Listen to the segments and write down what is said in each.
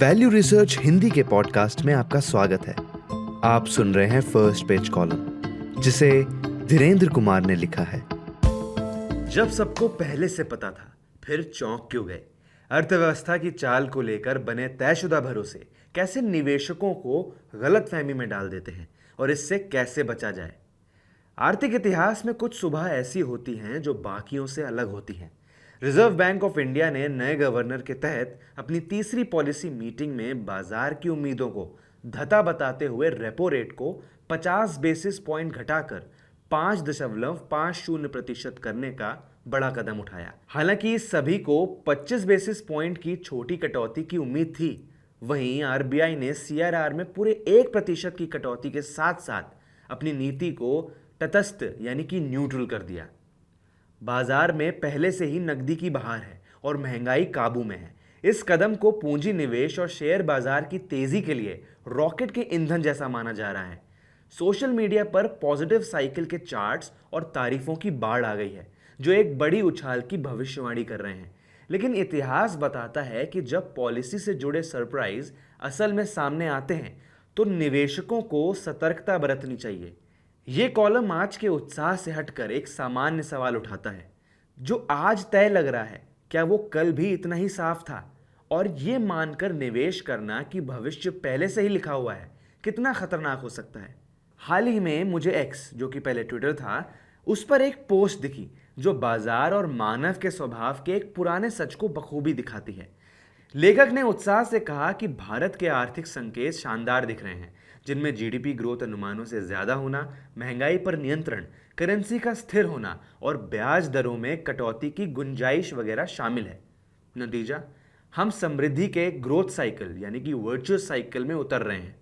Value research Hindi के podcast में आपका स्वागत है। आप सुन रहे हैं फर्स्ट पेज कॉलम, जिसे धीरेन्द्र कुमार ने लिखा है। जब सबको पहले से पता था, फिर चौंक क्यों गए? अर्थव्यवस्था की चाल को लेकर बने तयशुदा भरोसे कैसे निवेशकों को गलतफहमी में डाल देते हैं और इससे कैसे बचा जाए। आर्थिक इतिहास में कुछ सुबह ऐसी होती हैं जो बाकियों से अलग होती हैं। रिजर्व बैंक ऑफ इंडिया ने नए गवर्नर के तहत अपनी तीसरी पॉलिसी मीटिंग में बाजार की उम्मीदों को धता बताते हुए रेपो रेट को 50 बेसिस पॉइंट घटाकर 5.50% करने का बड़ा कदम उठाया। हालांकि सभी को 25 बेसिस पॉइंट की छोटी कटौती की उम्मीद थी, वहीं आरबीआई ने सीआरआर में पूरे 1% की कटौती के साथ साथ अपनी नीति को तटस्थ यानी कि न्यूट्रल कर दिया। बाजार में पहले से ही नकदी की बहार है और महंगाई काबू में है। इस कदम को पूंजी निवेश और शेयर बाजार की तेजी के लिए रॉकेट के ईंधन जैसा माना जा रहा है। सोशल मीडिया पर पॉजिटिव साइकिल के चार्ट्स और तारीफों की बाढ़ आ गई है, जो एक बड़ी उछाल की भविष्यवाणी कर रहे हैं। लेकिन इतिहास बताता है कि जब पॉलिसी से जुड़े सरप्राइज असल में सामने आते हैं तो निवेशकों को सतर्कता बरतनी चाहिए। ये कॉलम आज के उत्साह से हटकर एक सामान्य सवाल उठाता है। जो आज तय लग रहा है, क्या वो कल भी इतना ही साफ था? और ये मानकर निवेश करना कि भविष्य पहले से ही लिखा हुआ है, कितना खतरनाक हो सकता है। हाल ही में मुझे एक्स, जो कि पहले ट्विटर था, उस पर एक पोस्ट दिखी जो बाजार और मानव के स्वभाव के एक पुराने सच को बखूबी दिखाती है। लेखक ने उत्साह से कहा कि भारत के आर्थिक संकेत शानदार दिख रहे हैं, जिनमें जीडीपी ग्रोथ अनुमानों से ज्यादा होना, महंगाई पर नियंत्रण, करेंसी का स्थिर होना और ब्याज दरों में कटौती की गुंजाइश वगैरह शामिल है। नतीजा, हम समृद्धि के ग्रोथ साइकिल यानी कि वर्चुअस साइकिल में उतर रहे हैं।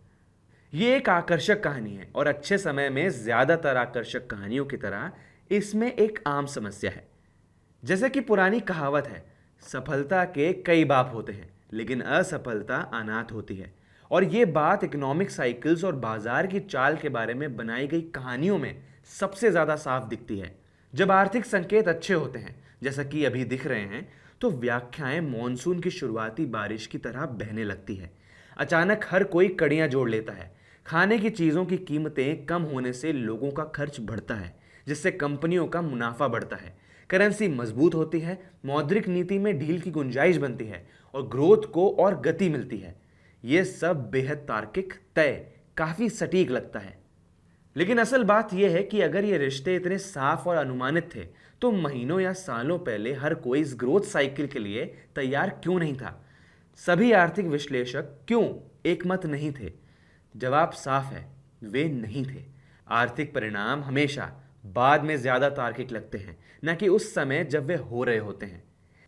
ये एक आकर्षक कहानी है और अच्छे समय में ज्यादातर आकर्षक कहानियों की तरह इसमें एक आम समस्या है। जैसे कि पुरानी कहावत है, सफलता के कई बाप होते हैं लेकिन असफलता अनाथ होती है। और ये बात इकोनॉमिक साइकिल्स और बाजार की चाल के बारे में बनाई गई कहानियों में सबसे ज्यादा साफ दिखती है। जब आर्थिक संकेत अच्छे होते हैं, जैसा कि अभी दिख रहे हैं, तो व्याख्याएं मॉनसून की शुरुआती बारिश की तरह बहने लगती है। अचानक हर कोई कड़ियां जोड़ लेता है। खाने की चीजों की कीमतें कम होने से लोगों का खर्च बढ़ता है, जिससे कंपनियों का मुनाफा बढ़ता है। करेंसी मजबूत होती है, मौद्रिक नीति में ढील की गुंजाइश बनती है और ग्रोथ को और गति मिलती है। यह सब बेहद तार्किक, तय, काफी सटीक लगता है। लेकिन असल बात यह है कि अगर ये रिश्ते इतने साफ और अनुमानित थे, तो महीनों या सालों पहले हर कोई इस ग्रोथ साइकिल के लिए तैयार क्यों नहीं था? सभी आर्थिक विश्लेषक क्यों एक मत नहीं थे? जवाब साफ है, वे नहीं थे। आर्थिक परिणाम हमेशा बाद में ज्यादा तार्किक लगते हैं, न कि उस समय जब वे हो रहे होते हैं।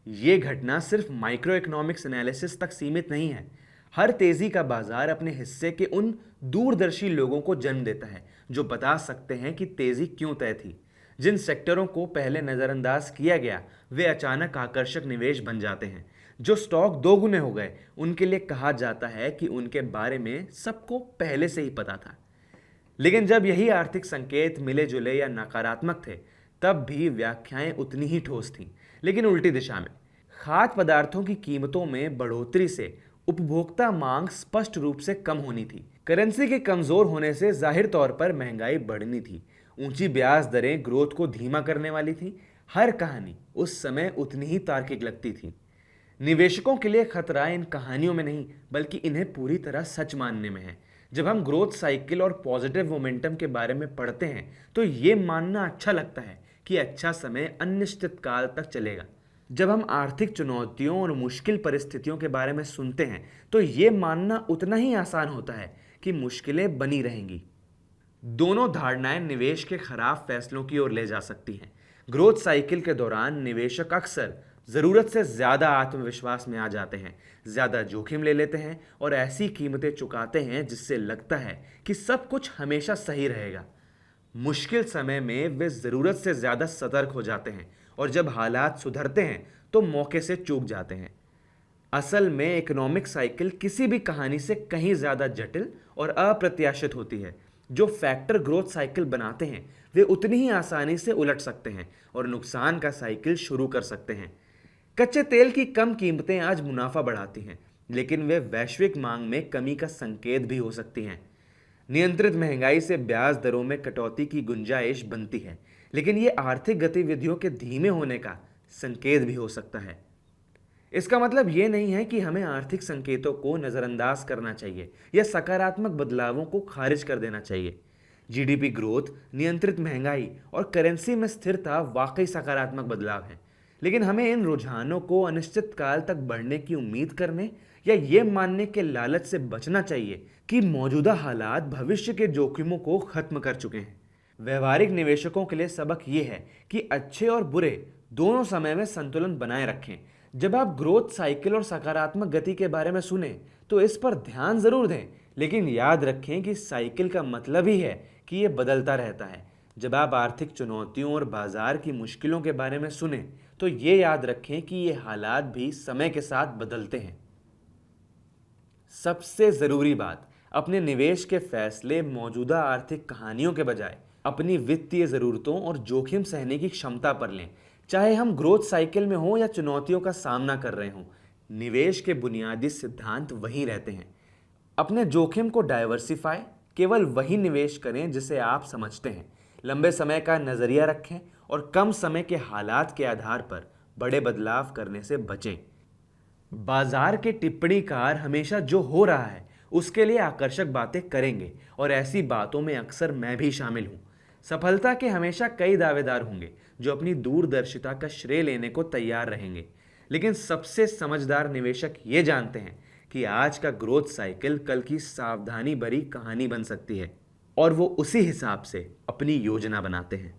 ये घटना सिर्फ माइक्रो इकोनॉमिक्स एनालिसिस तक सीमित नहीं है। हर तेजी का बाजार अपने हिस्से के उन दूरदर्शी लोगों को जन्म देता है जो बता सकते हैं कि तेजी क्यों तय थी। जिन सेक्टरों को पहले नजरअंदाज किया गया, वे अचानक आकर्षक निवेश बन जाते हैं। जो स्टॉक दोगुने हो गए, उनके लिए कहा जाता है कि उनके बारे में सबको पहले से ही पता था। लेकिन जब यही आर्थिक संकेत मिले जुले या नकारात्मक थे, तब भी व्याख्याएं उतनी ही ठोस थीं, लेकिन उल्टी दिशा में। खाद्य पदार्थों की कीमतों में बढ़ोतरी से उपभोक्ता मांग स्पष्ट रूप से कम होनी थी। करेंसी के कमजोर होने से जाहिर तौर पर महंगाई बढ़नी थी। ऊंची ब्याज दरें ग्रोथ को धीमा करने वाली थी। हर कहानी उस समय उतनी ही तार्किक लगती थी। निवेशकों के लिए खतरा इन कहानियों में नहीं, बल्कि इन्हें पूरी तरह सच मानने में है। जब हम ग्रोथ साइकिल और पॉजिटिव मोमेंटम के बारे में पढ़ते हैं, तो ये मानना अच्छा लगता है कि अच्छा समय अनिश्चित काल तक चलेगा। जब हम आर्थिक चुनौतियों और मुश्किल परिस्थितियों के बारे में सुनते हैं, तो ये मानना उतना ही आसान होता है कि मुश्किलें बनी रहेंगी। दोनों धारणाएं निवेश के खराब फैसलों की ओर ले जा सकती हैं। ग्रोथ साइकिल के दौरान निवेशक अक्सर जरूरत से ज्यादा आत्मविश्वास में आ जाते हैं, ज्यादा जोखिम ले लेते हैं और ऐसी कीमतें चुकाते हैं जिससे लगता है कि सब कुछ हमेशा सही रहेगा। मुश्किल समय में वे जरूरत से ज्यादा सतर्क हो जाते हैं और जब हालात सुधरते हैं तो मौके से चूक जाते हैं। असल में इकोनॉमिक साइकिल किसी भी कहानी से कहीं ज्यादा जटिल और अप्रत्याशित होती है। जो फैक्टर ग्रोथ साइकिल बनाते हैं, वे उतनी ही आसानी से उलट सकते हैं और नुकसान का साइकिल शुरू कर सकते हैं। कच्चे तेल की कम कीमतें आज मुनाफा बढ़ाती हैं, लेकिन वे वैश्विक मांग में कमी का संकेत भी हो सकती हैं। नियंत्रित महंगाई से ब्याज दरों में कटौती की गुंजाइश बनती है, लेकिन ये आर्थिक गतिविधियों के धीमे होने का संकेत भी हो सकता है। इसका मतलब ये नहीं है कि हमें आर्थिक संकेतों को नज़रअंदाज करना चाहिए या सकारात्मक बदलावों को खारिज कर देना चाहिए। जीडीपी ग्रोथ, नियंत्रित महंगाई और करेंसी में स्थिरता वाकई सकारात्मक बदलाव हैं, लेकिन हमें इन रुझानों को अनिश्चित काल तक बढ़ने की उम्मीद करने या ये मानने के लालच से बचना चाहिए कि मौजूदा हालात भविष्य के जोखिमों को खत्म कर चुके हैं। व्यवहारिक निवेशकों के लिए सबक ये है कि अच्छे और बुरे दोनों समय में संतुलन बनाए रखें। जब आप ग्रोथ साइकिल और सकारात्मक गति के बारे में सुने तो इस पर ध्यान जरूर दें, लेकिन याद रखें कि साइकिल का मतलब ही है कि ये बदलता रहता है। जब आप आर्थिक चुनौतियों और बाजार की मुश्किलों के बारे में सुने तो ये याद रखें कि ये हालात भी समय के साथ बदलते हैं। सबसे ज़रूरी बात, अपने निवेश के फैसले मौजूदा आर्थिक कहानियों के बजाय अपनी वित्तीय ज़रूरतों और जोखिम सहने की क्षमता पर लें। चाहे हम ग्रोथ साइकिल में हों या चुनौतियों का सामना कर रहे हों, निवेश के बुनियादी सिद्धांत वही रहते हैं। अपने जोखिम को डाइवर्सिफाई, केवल वही निवेश करें जिसे आप समझते हैं। लंबे समय का नज़रिया रखें और कम समय के हालात के आधार पर बड़े बदलाव करने से बचें। बाजार के टिप्पणीकार हमेशा जो हो रहा है उसके लिए आकर्षक बातें करेंगे और ऐसी बातों में अक्सर मैं भी शामिल हूँ। सफलता के हमेशा कई दावेदार होंगे जो अपनी दूरदर्शिता का श्रेय लेने को तैयार रहेंगे, लेकिन सबसे समझदार निवेशक ये जानते हैं कि आज का ग्रोथ साइकिल कल की सावधानी भरी कहानी बन सकती है और वो उसी हिसाब से अपनी योजना बनाते हैं।